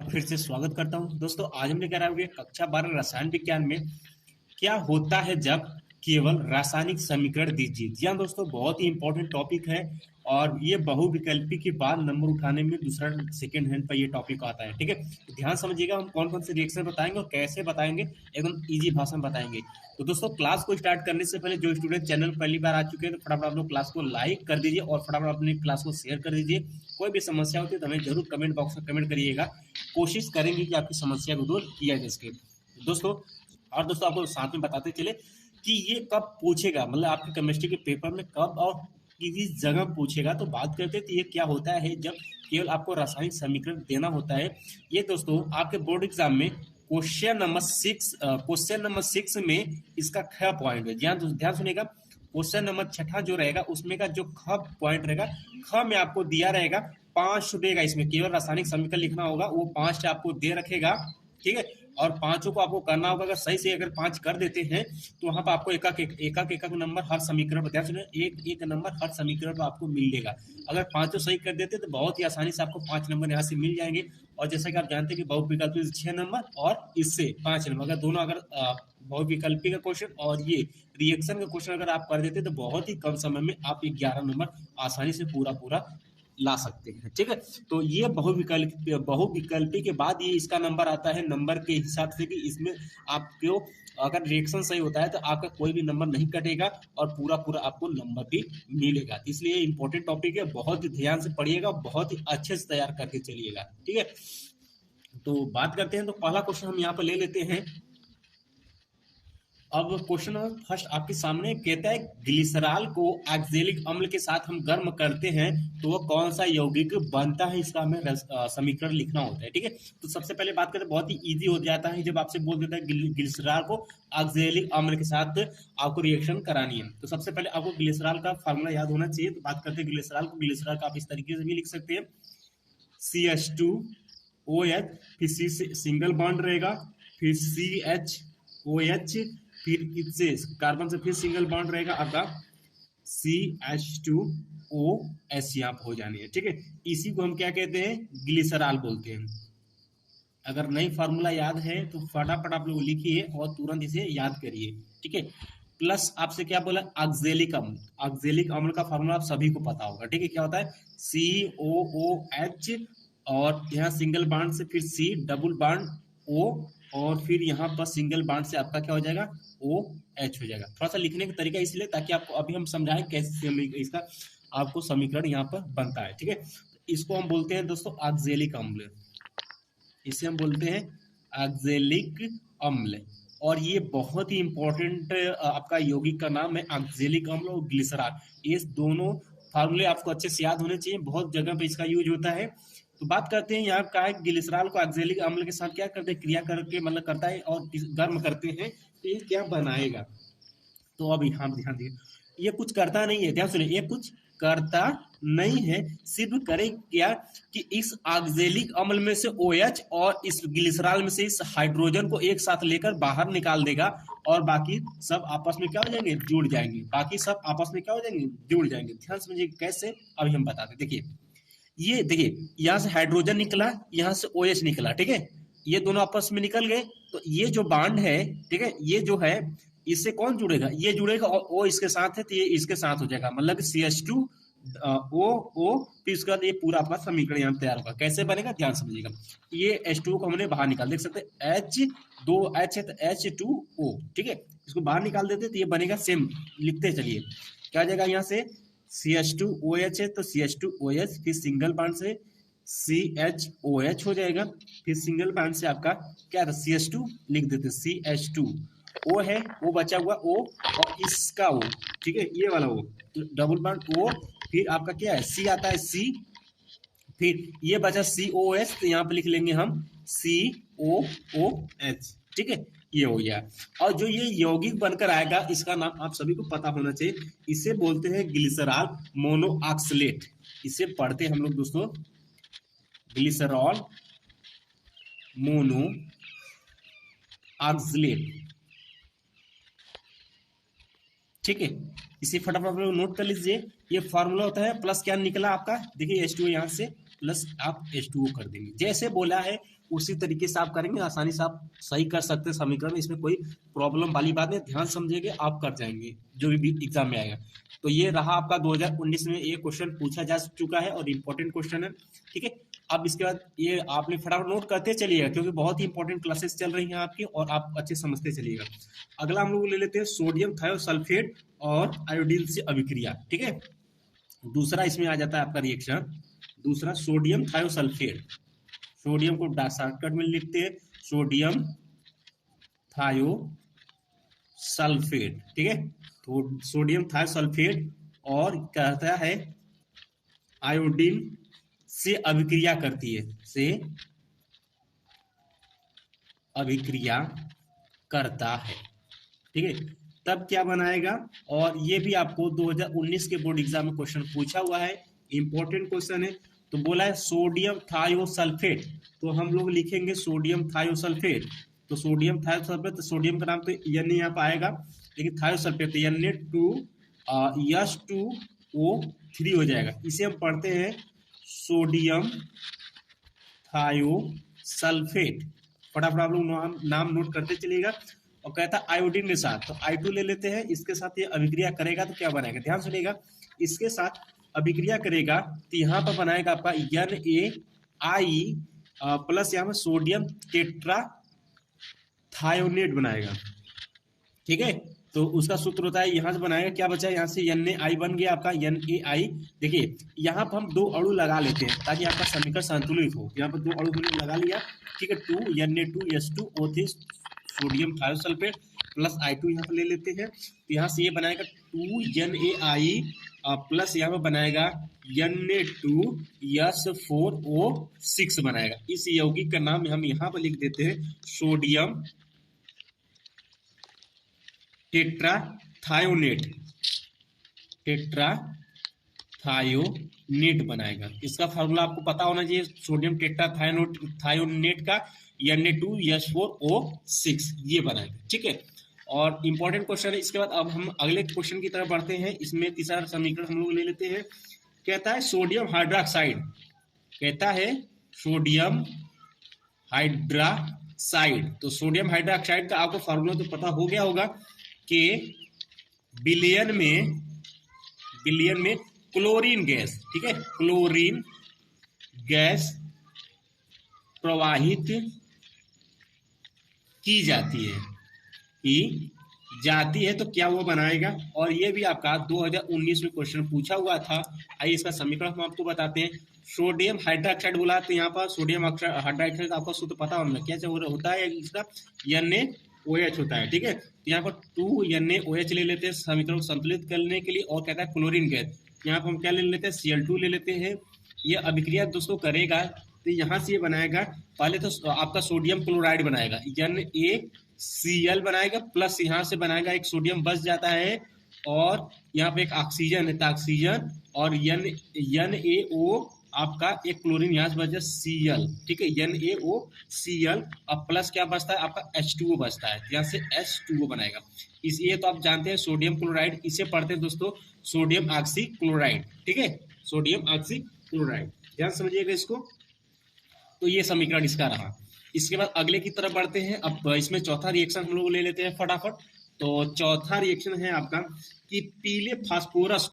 फिर से स्वागत करता हूं। दोस्तों आज हम लेकर आए हुए कक्षा 12 रसायन विज्ञान में क्या होता है जब केवल रासायनिक समीकरण दीजिए। जी हाँ दोस्तों, बहुत ही इंपॉर्टेंट टॉपिक है और ये बहुविकल्पी के बाद नंबर उठाने में दूसरा सेकंड हैंड पर ये टॉपिक आता है। ठीक है, तो ध्यान समझिएगा हम कौन कौन से रिएक्शन बताएंगे और कैसे बताएंगे, एकदम इजी भाषा में बताएंगे। तो दोस्तों क्लास को स्टार्ट करने से पहले जो स्टूडेंट चैनल पहली बार आ चुके हैं तो फटाफट आप लोग क्लास को लाइक कर दीजिए और फटाफट अपनी क्लास को शेयर कर दीजिए। कोई भी समस्या होती है तो हमें जरूर कमेंट बॉक्स में कमेंट करिएगा, कोशिश करेंगे कि आपकी समस्या को दूर किया जा सके। दोस्तों आपको साथ में बताते चले कि ये कब पूछेगा, मतलब आपके केमिस्ट्री के पेपर में कब और किस जगह पूछेगा। तो बात करते हैं तो ये क्या होता है जब केवल आपको रासायनिक समीकरण देना होता है। ये दोस्तों आपके बोर्ड एग्जाम में क्वेश्चन नंबर 6 में इसका ख पॉइंट है। ध्यान सुनिएगा, क्वेश्चन नंबर 6 जो रहेगा उसमें का जो ख पॉइंट रहेगा, ख में आपको दिया रहेगा 5 देगा। इसमें केवल रासायनिक समीकरण लिखना होगा, वो 5 आपको दे रखेगा। ठीक है, और पांचों को आपको करना होगा। अगर सही से अगर 5 कर देते हैं तो वहां पर आपको एक नंबर हर समीकरण पर, ध्यान सुनिए, एक नंबर हर समीकरण पर आपको मिलेगा। अगर पांचों सही कर देते तो बहुत ही आसानी से आपको 5 नंबर यहाँ से मिल जाएंगे। और जैसा कि आप जानते हैं कि बहुविकल्पी 6 नंबर और इससे 5 नंबर, अगर दोनों अगर बहुविकल्पी का क्वेश्चन और ये रिएक्शन का क्वेश्चन अगर आप कर देते तो बहुत ही कम समय में आप 11 नंबर आसानी से पूरा ला सकते हैं। ठीक है, तो ये बहुविकल्पी के बाद ये इसका नंबर आता है नंबर के हिसाब से कि इसमें आपको अगर रिएक्शन सही होता है तो आपका कोई भी नंबर नहीं कटेगा और पूरा आपको नंबर भी मिलेगा। इसलिए इंपॉर्टेंट टॉपिक है, बहुत ही ध्यान से पढ़िएगा, बहुत ही अच्छे से तैयार करके चलिएगा। ठीक है, तो बात करते हैं। तो पहला क्वेश्चन हम यहाँ पर ले लेते हैं। अब क्वेश्चन फर्स्ट आपके सामने कहता है ग्लिसरॉल को ऑक्जेलिक अम्ल के साथ हम गर्म करते हैं तो वह कौन सा यौगिक बनता है, इसका हमें समीकरण लिखना होता है। ठीक है, तो सबसे पहले बात करते हैं, बहुत ही इजी हो जाता है जब आपसे बोल देता है ग्लिसरॉल को ऑक्जेलिक अम्ल के साथ आपको रिएक्शन करानी है। तो सबसे पहले आपको ग्लिसरॉल का फार्मूला याद होना चाहिए। तो बात करते हैं ग्लिसरॉल का आप इस तरीके से भी लिख सकते हैं, CH2OH, फिर C से सिंगल बॉन्ड रहेगा, फिर CHOH, फिर इससे कार्बन से फिर सिंगल बॉन्ड रहेगा आपका CH2OH यहाँ हो जानी है। ठीक है, इसी को हम क्या कहते हैं, ग्लिसरॉल बोलते हैं। अगर नई फार्मूला याद है तो फटाफट आप लोग लिखिए और तुरंत इसे याद करिए। ठीक है, प्लस आपसे क्या बोला, ऑक्जेलिक अम्ल। ऑक्जेलिक अम्ल का फार्मूला आप सभी को पता होगा। ठीक है, क्या होता है, COOH और यहाँ सिंगल बॉन्ड से फिर C, डबल बॉन्ड O, और फिर यहाँ पर सिंगल बॉन्ड से आपका क्या हो जाएगा, OH हो जाएगा। थोड़ा सा लिखने का तरीका इसलिए ताकि आपको अभी हम समझाएं कैसे इसका आपको समीकरण यहाँ पर बनता है। ठीक है, इसको हम बोलते हैं दोस्तों ऑक्जेलिक अम्ल, इसे हम बोलते हैं ऑक्जेलिक अम्ल। और ये बहुत ही इंपॉर्टेंट आपका यौगिक का नाम है ऑक्जेलिक अम्ल और ग्लिसरॉल। ये दोनों फार्मूले आपको अच्छे से याद होने चाहिए, बहुत जगह पे इसका यूज होता है। तो बात करते हैं यहाँ का ग्लिसरॉल को ऑक्जेलिक अम्ल के साथ क्या करते हैं, क्रिया करके मतलब करता है और गर्म करते हैं तो ये क्या बनाएगा। तो अब यहाँ ध्यान दिए, ये कुछ करता नहीं है, ध्यान सुनिए, ये कुछ करता नहीं है, सिर्फ करे क्या कि इस ऑक्जेलिक अम्ल में से OH और इस ग्लिसरॉल में से इस हाइड्रोजन को एक साथ लेकर बाहर निकाल देगा और बाकी सब आपस में क्या हो जाएंगे, जुड़ जाएंगे। बाकी सब आपस में क्या हो जाएंगे, जुड़ जाएंगे। ध्यान समझिए कैसे, अभी हम बताते। देखिए, ये देखिए यहाँ से हाइड्रोजन निकला, यहाँ से OH निकला। ठीक है, ये दोनों आपस में निकल गए तो ये जो बॉन्ड है, ठीक है, ये जो है इससे कौन जुड़ेगा, ये जुड़ेगा और O इसके साथ है तो ये इसके साथ हो जाएगा, मतलब CH2O, फिर उसके बाद ये पूरा आपका समीकरण यहाँ तैयार होगा। कैसे बनेगा ध्यान समझिएगा, ये H2O को हमने बाहर निकाल, देख सकते हैं H2H है तो H2O। ठीक है, इसको बाहर निकाल देते तो ये बनेगा सेम, लिखते चलिए क्या जाएगा, यहाँ से CH2OH है तो CH2OH, फिर सिंगल बॉन्ड से CHOH हो जाएगा, फिर सिंगल बॉन्ड से आपका क्या था, CH2 लिख देते, CH2O है, वो बचा हुआ O और इसका O। ठीक है, ये वाला O, तो डबल बॉन्ड O, फिर आपका क्या है, C आता है C, फिर ये बचा COS, तो यहाँ पे लिख लेंगे हम COOH। ठीक है, ये हो गया। और जो ये यौगिक बनकर आएगा इसका नाम आप सभी को पता होना चाहिए, इसे बोलते हैं ग्लिसरॉल मोनोऑक्सलेट। इसे पढ़ते हैं हम लोग दोस्तों, ग्लिसरॉल मोनो ऑक्सलेट। ठीक है, इसे फटाफट आप लोग नोट कर लीजिए। ये फॉर्मूला होता है, प्लस क्या निकला आपका, देखिए H2O यहाँ से प्लस आप H2O कर देंगे। जैसे बोला है उसी तरीके से आप करेंगे, आसानी से आप सही कर सकते हैं समीकरण, इसमें कोई प्रॉब्लम वाली बात नहीं, ध्यान समझेंगे आप कर जाएंगे जो भी एग्जाम में आएगा। तो ये रहा आपका 2019 में ये क्वेश्चन पूछा जा चुका है और इम्पोर्टेंट क्वेश्चन है, ठीक है। अब इसके बाद ये आपने फटाफट नोट करते चलिएगा क्योंकि बहुत ही इंपॉर्टेंट क्लासेस चल रही हैं आपकी और आप अच्छे समझते चलिएगा। अगला हम लोग ले लेते हैं सोडियम थायोसल्फेट और आयोडीन से अभिक्रिया, ठीक है। दूसरा इसमें आ जाता है आपका रिएक्शन, दूसरा सोडियम थायोसल्फेट, सोडियम को शॉर्टकट में लिखते हैं सोडियम थायोसल्फेट, ठीक है। तो सोडियम थायोसल्फेट और कहता है आयोडीन से अभिक्रिया करती है, से अभिक्रिया करता है, ठीक है। तब क्या बनाएगा, और ये भी आपको 2019 के बोर्ड एग्जाम में क्वेश्चन पूछा हुआ है, इंपॉर्टेंट क्वेश्चन है। तो बोला है सोडियम थायोसल्फेट, तो हम लोग लिखेंगे सोडियम थायोसल्फेट। तो सोडियम थायोसल्फेट, तो सोडियम का नाम तो एन यहाँ पे आएगा, लेकिन थायोसल्फेट तो Na2H2O3 हो जाएगा। इसे हम पढ़ते हैं सोडियम थायोसल्फेट। फटाफट आप लोग नाम नोट करते चलिएगा। और कहता है आयोडीन के साथ, तो I2 ले लेते हैं, इसके साथ ये अभिक्रिया करेगा तो क्या बनाएगा, ध्यान सुनिएगा। इसके साथ अभिक्रिया करेगा तो यहाँ पर बनाएगा आपका NaI प्लस यहाँ पर सोडियम टेट्राथायोनेट बनाएगा, ठीक है। तो उसका सूत्र होता है, यहाँ से बनाएगा, क्या बचा यहाँ से NaI बन गया आपका NaI। देखिए यहाँ पर हम दो अणु लगा लेते हैं ताकि आपका समीकरण संतुलित हो। यहाँ पर दो अणु हमने लगा लिया, ठीक है। 2Na2H2O3 sodium thiosulphate plus I2 यहाँ पर ले लेते हैं। तो यहाँ से ये बनाएगा 2NaI प्लस यहाँ पर बनाएगा Na2S4O6 बनाएगा। इस यौगिक का नाम हम यहाँ पर लिख देते हैं सोडियम टेट्राथायोनेट, टेट्राथायोनेट बनाएगा। इसका फार्मूला आपको पता होना चाहिए, सोडियम टेट्राथायोनेट का Na2S4O6 ये बनाएगा, ठीक है। और इंपॉर्टेंट क्वेश्चन है। इसके बाद अब हम अगले क्वेश्चन की तरफ बढ़ते हैं। इसमें तीसरा समीकरण हम लोग ले लेते हैं। कहता है सोडियम हाइड्रोक्साइड, कहता है सोडियम हाइड्रोक्साइड। तो सोडियम हाइड्रोक्साइड का आपको फार्मूला तो पता हो गया होगा कि बिलियन में क्लोरीन गैस, ठीक है, क्लोरीन गैस प्रवाहित की जाती है, तो क्या वो बनाएगा। और ये भी आपका 2019 में क्वेश्चन पूछा हुआ था। आइए इसका समीकरण हम आपको बताते हैं। सोडियम हाइड्रोक्साइड बोला, तो यहाँ पर सोडियम हाइड्रोक्साइड आपको सूत्र पता होना, क्या होता है इसका NaOH होता है, ठीक है। तो यहाँ पर 2NaOH ले लेते हैं समीकरण को संतुलित करने के लिए। और कहता है क्लोरीन गैस, यहाँ पर हम क्या ले लेते हैं Cl2 ले लेते हैं। ये अभिक्रिया दोस्तों करेगा तो यहाँ से ये बनाएगा, पहले तो आपका सोडियम क्लोराइड बनाएगा NaCl बनाएगा, प्लस यहाँ से बनाएगा एक सोडियम बच जाता है और यहाँ पे एक ऑक्सीजन है, तो ऑक्सीजन और NaO आपका एक क्लोरीन यहाँ से बच जाए Cl, ठीक है, NaOCl। अब प्लस क्या बचता है आपका H2O बचता है, यहाँ से H2O बनाएगा। इसलिए तो आप जानते हैं सोडियम क्लोराइड, इसे पढ़ते हैं दोस्तों सोडियम ऑक्सी क्लोराइड, ठीक है, सोडियम ऑक्सी क्लोराइड, ध्यान समझिएगा इसको। तो ये समीकरण इसका रहा। इसके बाद अगले की तरफ बढ़ते हैं। अब इसमें चौथा रिएक्शन हम लोग ले लेते हैं फटाफट। तो चौथा रिएक्शन है आपका कि पीले फास्फोरस